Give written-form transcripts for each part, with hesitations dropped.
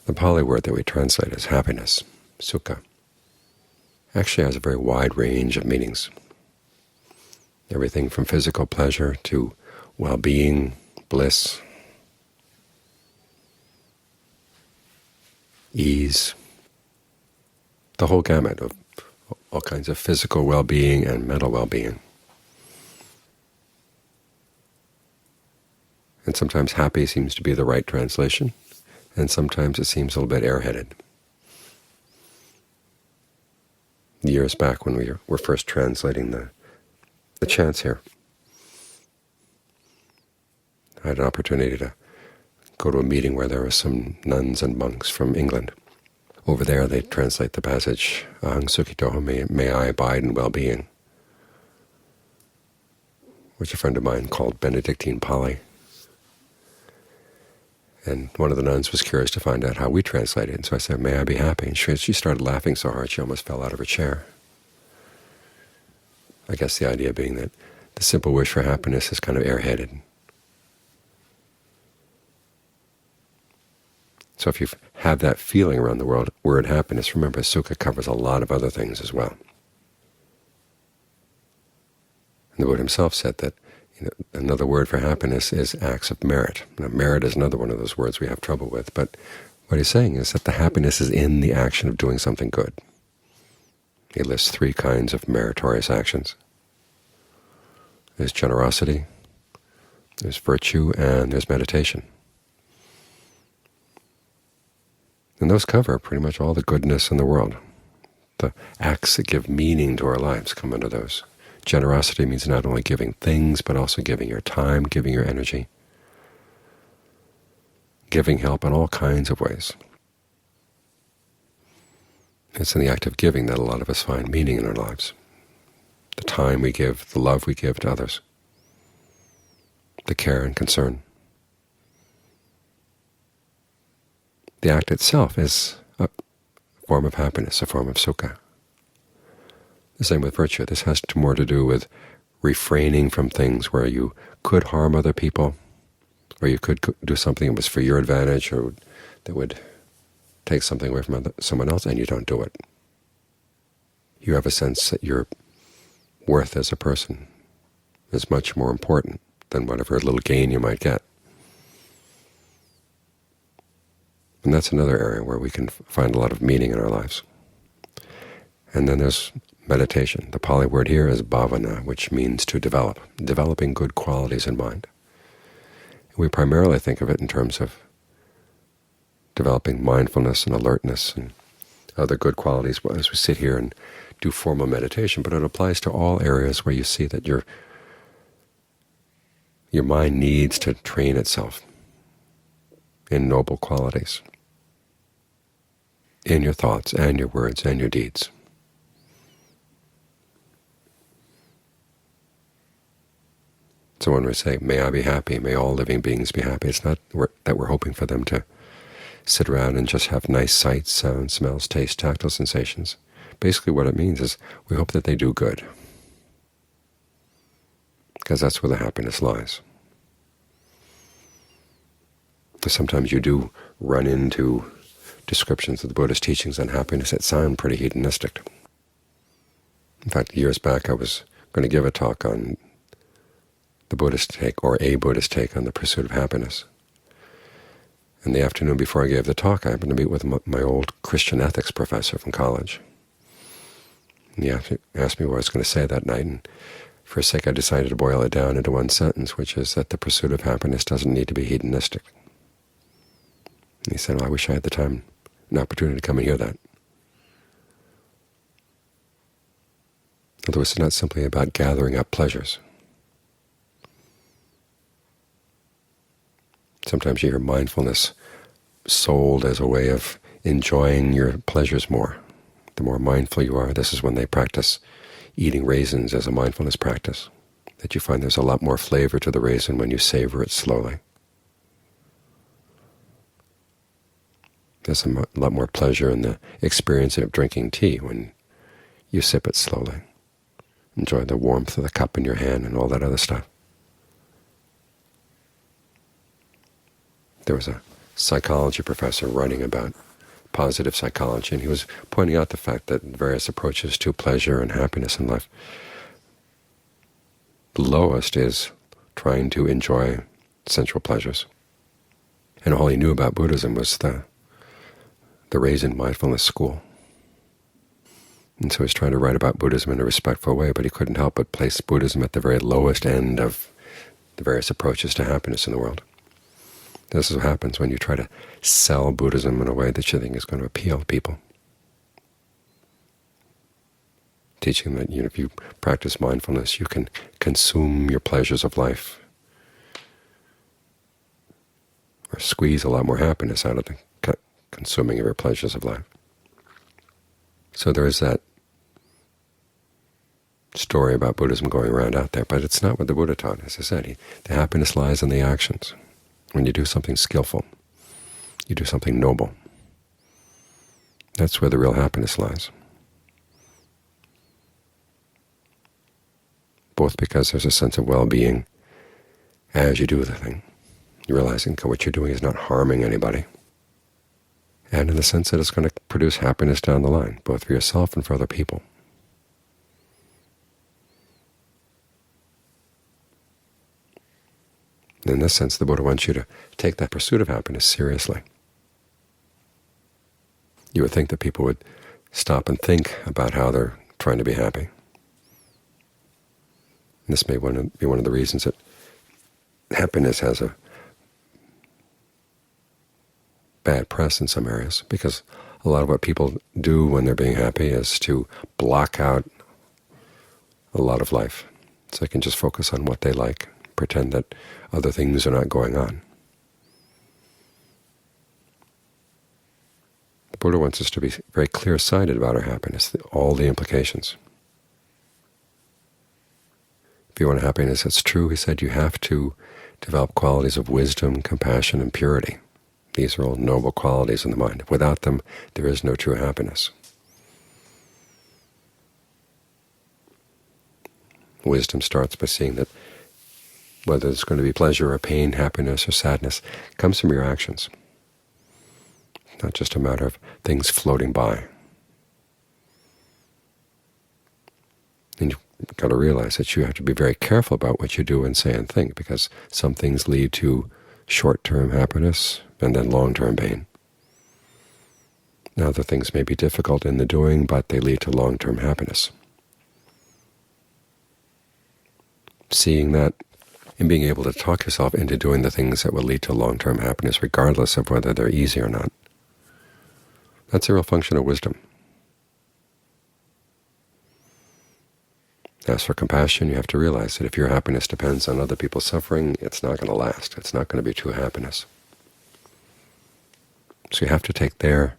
The Pali word that we translate as happiness, sukha, actually has a very wide range of meanings. Everything from physical pleasure to well-being, bliss, ease, the whole gamut of all kinds of physical well-being and mental well-being. And sometimes happy seems to be the right translation, and sometimes it seems a little bit airheaded. Years back when we were first translating the chants here, I had an opportunity to go to a meeting where there were some nuns and monks from England. Over there they translate the passage, Ahang Sukhito, may I abide in well-being, which a friend of mine called Benedictine Pali. And one of the nuns was curious to find out how we translate it, and so I said, may I be happy? And she started laughing so hard she almost fell out of her chair. I guess the idea being that the simple wish for happiness is kind of airheaded. So if you have that feeling around the word happiness, remember sukha covers a lot of other things as well. And the Buddha himself said that another word for happiness is acts of merit. Now, merit is another one of those words we have trouble with, but what he's saying is that the happiness is in the action of doing something good. He lists 3 kinds of meritorious actions. There's generosity, there's virtue, and there's meditation. And those cover pretty much all the goodness in the world. The acts that give meaning to our lives come under those. Generosity means not only giving things, but also giving your time, giving your energy, giving help in all kinds of ways. It's in the act of giving that a lot of us find meaning in our lives. The time we give, the love we give to others, the care and concern. The act itself is a form of happiness, a form of sukha. The same with virtue. This has more to do with refraining from things where you could harm other people, or you could do something that was for your advantage or that would take something away from someone else, and you don't do it. You have a sense that your worth as a person is much more important than whatever little gain you might get. And that's another area where we can find a lot of meaning in our lives. And then there's meditation. The Pali word here is bhavana, which means to develop, developing good qualities in mind. We primarily think of it in terms of developing mindfulness and alertness and other good qualities as we sit here and do formal meditation, but it applies to all areas where you see that your mind needs to train itself in noble qualities, in your thoughts and your words and your deeds. So when we say, may I be happy, may all living beings be happy, it's not that we're hoping for them to sit around and just have nice sights, sounds, smells, tastes, tactile sensations. Basically what it means is we hope that they do good, because that's where the happiness lies. Sometimes you do run into descriptions of the Buddha's teachings on happiness that sound pretty hedonistic. In fact, years back I was going to give a talk on the Buddhist take, or a Buddhist take, on the pursuit of happiness. In the afternoon before I gave the talk, I happened to meet with my old Christian ethics professor from college. And he asked me what I was going to say that night, and for a sec I decided to boil it down into one sentence, which is that the pursuit of happiness doesn't need to be hedonistic. And he said, well, I wish I had the time and opportunity to come and hear that. Although it's not simply about gathering up pleasures. Sometimes you hear mindfulness sold as a way of enjoying your pleasures more. The more mindful you are, this is when they practice eating raisins as a mindfulness practice, that you find there's a lot more flavor to the raisin when you savor it slowly. There's a lot more pleasure in the experience of drinking tea when you sip it slowly. Enjoy the warmth of the cup in your hand and all that other stuff. There was a psychology professor writing about positive psychology, and he was pointing out the fact that various approaches to pleasure and happiness in life, the lowest is trying to enjoy sensual pleasures. And all he knew about Buddhism was the Raisin Mindfulness School. And so he's trying to write about Buddhism in a respectful way, but he couldn't help but place Buddhism at the very lowest end of the various approaches to happiness in the world. This is what happens when you try to sell Buddhism in a way that you think is going to appeal to people. Teaching that if you practice mindfulness, you can consume your pleasures of life, or squeeze a lot more happiness out of the consuming of your pleasures of life. So there is that story about Buddhism going around out there, but it's not what the Buddha taught. As I said, the happiness lies in the actions. When you do something skillful, you do something noble, that's where the real happiness lies. Both because there's a sense of well-being as you do the thing, you're realizing that what you're doing is not harming anybody, and in the sense that it's going to produce happiness down the line, both for yourself and for other people. In this sense, the Buddha wants you to take that pursuit of happiness seriously. You would think that people would stop and think about how they're trying to be happy. And this may be one of the reasons that happiness has a bad press in some areas, because a lot of what people do when they're being happy is to block out a lot of life, so they can just focus on what they like, pretend that other things are not going on. The Buddha wants us to be very clear-sighted about our happiness, all the implications. If you want happiness that's true, he said, you have to develop qualities of wisdom, compassion, and purity. These are all noble qualities in the mind. Without them, there is no true happiness. Wisdom starts by seeing that whether it's going to be pleasure or pain, happiness or sadness, comes from your actions. It's not just a matter of things floating by. And you've got to realize that you have to be very careful about what you do and say and think, because some things lead to short-term happiness and then long-term pain. Now, other things may be difficult in the doing, but they lead to long-term happiness. Seeing that and being able to talk yourself into doing the things that will lead to long-term happiness, regardless of whether they're easy or not, that's a real function of wisdom. As for compassion, you have to realize that if your happiness depends on other people's suffering, it's not going to last. It's not going to be true happiness. So you have to take their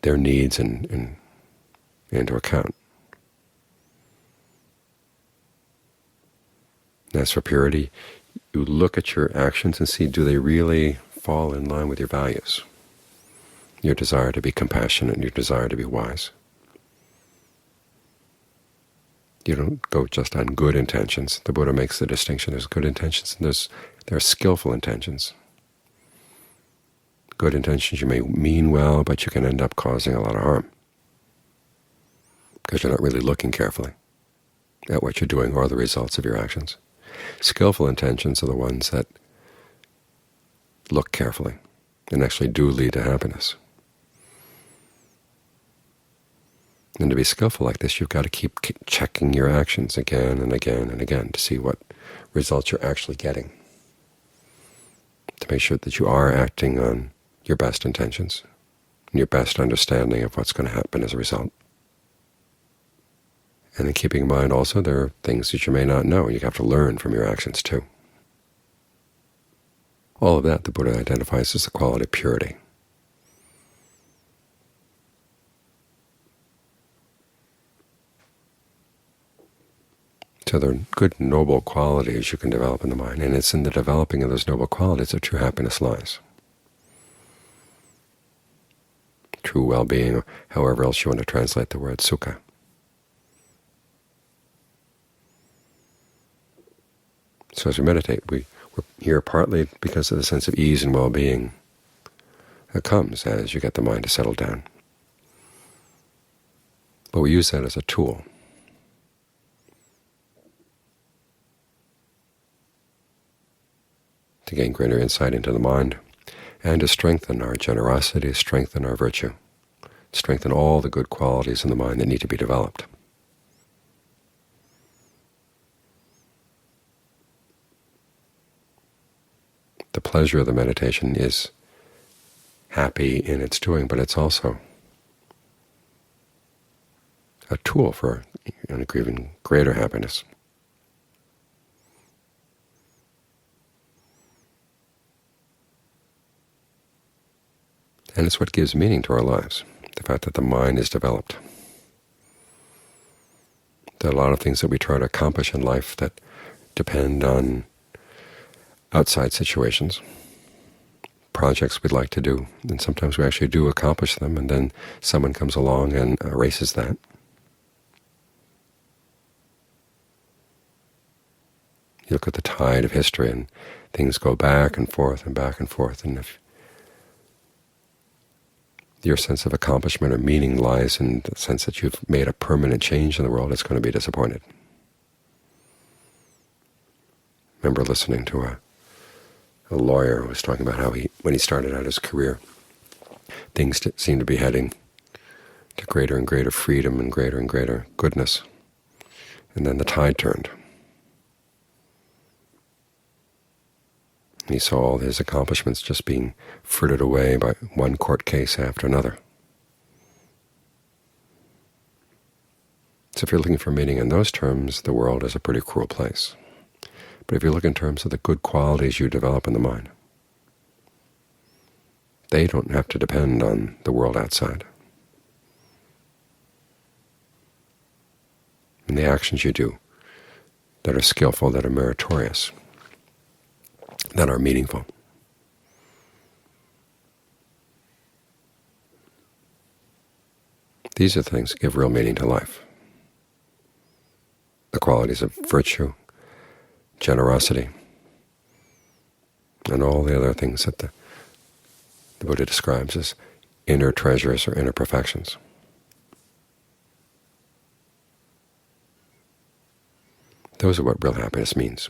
needs into account. As for purity, you look at your actions and see, do they really fall in line with your values, your desire to be compassionate, and your desire to be wise. You don't go just on good intentions. The Buddha makes the distinction. There's good intentions and there are skillful intentions. Good intentions, you may mean well, but you can end up causing a lot of harm because you're not really looking carefully at what you're doing or the results of your actions. Skillful intentions are the ones that look carefully and actually do lead to happiness. And to be skillful like this, you've got to keep checking your actions again and again and again to see what results you're actually getting, to make sure that you are acting on your best intentions and your best understanding of what's going to happen as a result. And then keeping in mind also there are things that you may not know, and you have to learn from your actions too. All of that the Buddha identifies as the quality of purity. So there are good, noble qualities you can develop in the mind, and it's in the developing of those noble qualities that true happiness lies. True well-being, or however else you want to translate the word sukha. So as we meditate, we're here partly because of the sense of ease and well-being comes as you get the mind to settle down. But we use that as a tool. To gain greater insight into the mind, and to strengthen our generosity, strengthen our virtue, strengthen all the good qualities in the mind that need to be developed. The pleasure of the meditation is happy in its doing, but it's also a tool for an even greater happiness. And it's what gives meaning to our lives, the fact that the mind is developed. There are a lot of things that we try to accomplish in life that depend on outside situations, projects we'd like to do, and sometimes we actually do accomplish them, and then someone comes along and erases that. You look at the tide of history, and things go back and forth and back and forth, and if your sense of accomplishment or meaning lies in the sense that you've made a permanent change in the world, it's going to be disappointed. I remember listening to a lawyer who was talking about how when he started out his career, things seemed to be heading to greater and greater freedom and greater goodness. And then the tide turned. He saw all his accomplishments just being frittered away by one court case after another. So if you're looking for meaning in those terms, the world is a pretty cruel place. But if you look in terms of the good qualities you develop in the mind, they don't have to depend on the world outside. And the actions you do that are skillful, that are meritorious, that are meaningful. These are things that give real meaning to life. The qualities of virtue, generosity, and all the other things that the Buddha describes as inner treasures or inner perfections. Those are what real happiness means.